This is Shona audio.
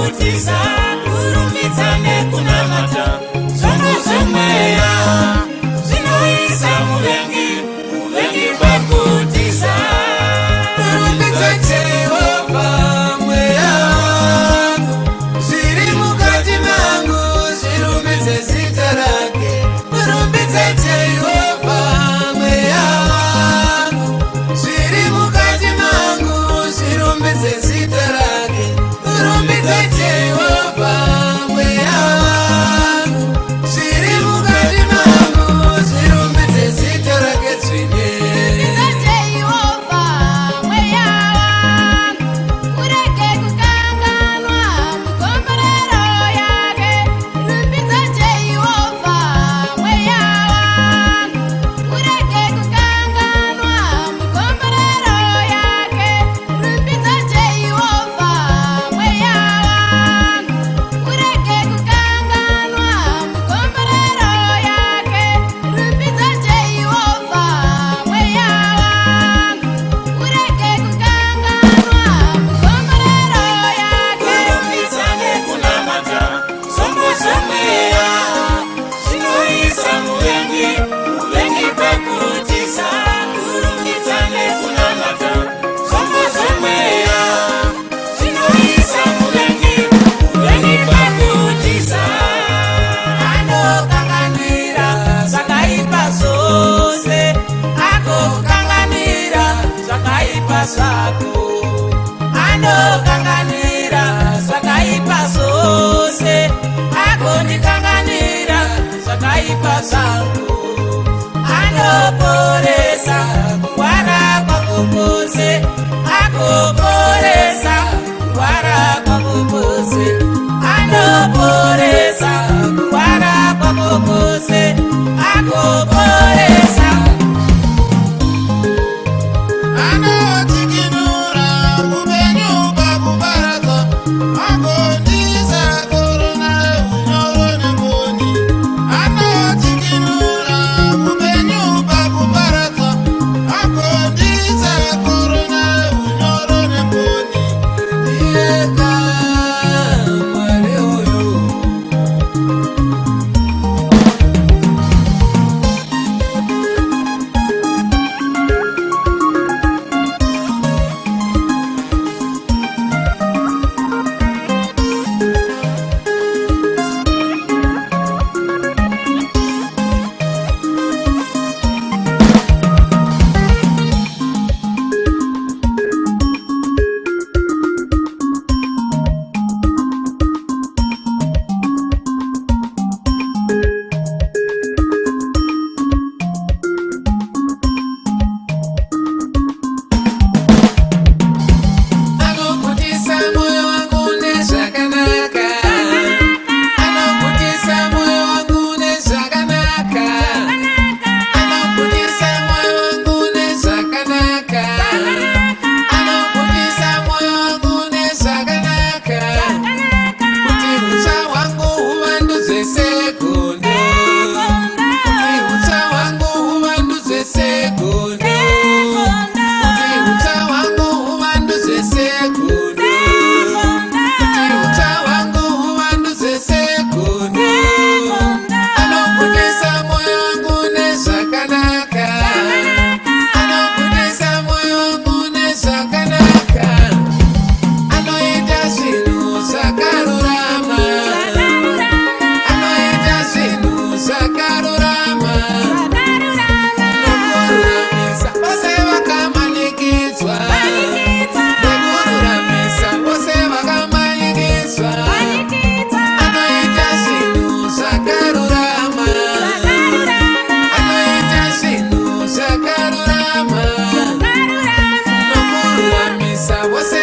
pakutiza kurumbidzane kunamata zombuzo mweya zvinoisa muvengi pakutiza kurumbidza Jehovha mweya zviri mukati mangu zvirumbidze zita rake kurumbidza Jehovha mweya zviri mukati mangu zvirumbidze zita rake kurumbidza Jehovha mweya zviri mukati mangu zvirumbidze zita rake dzvene anokanganira zvakaipa zvose agondikanganira zvakaipa zvangu anoporesa kungwara kwangu kwose agoporesa kungwara kwangu kwose anoporesa kungwara kwangu kwose agoporesa Você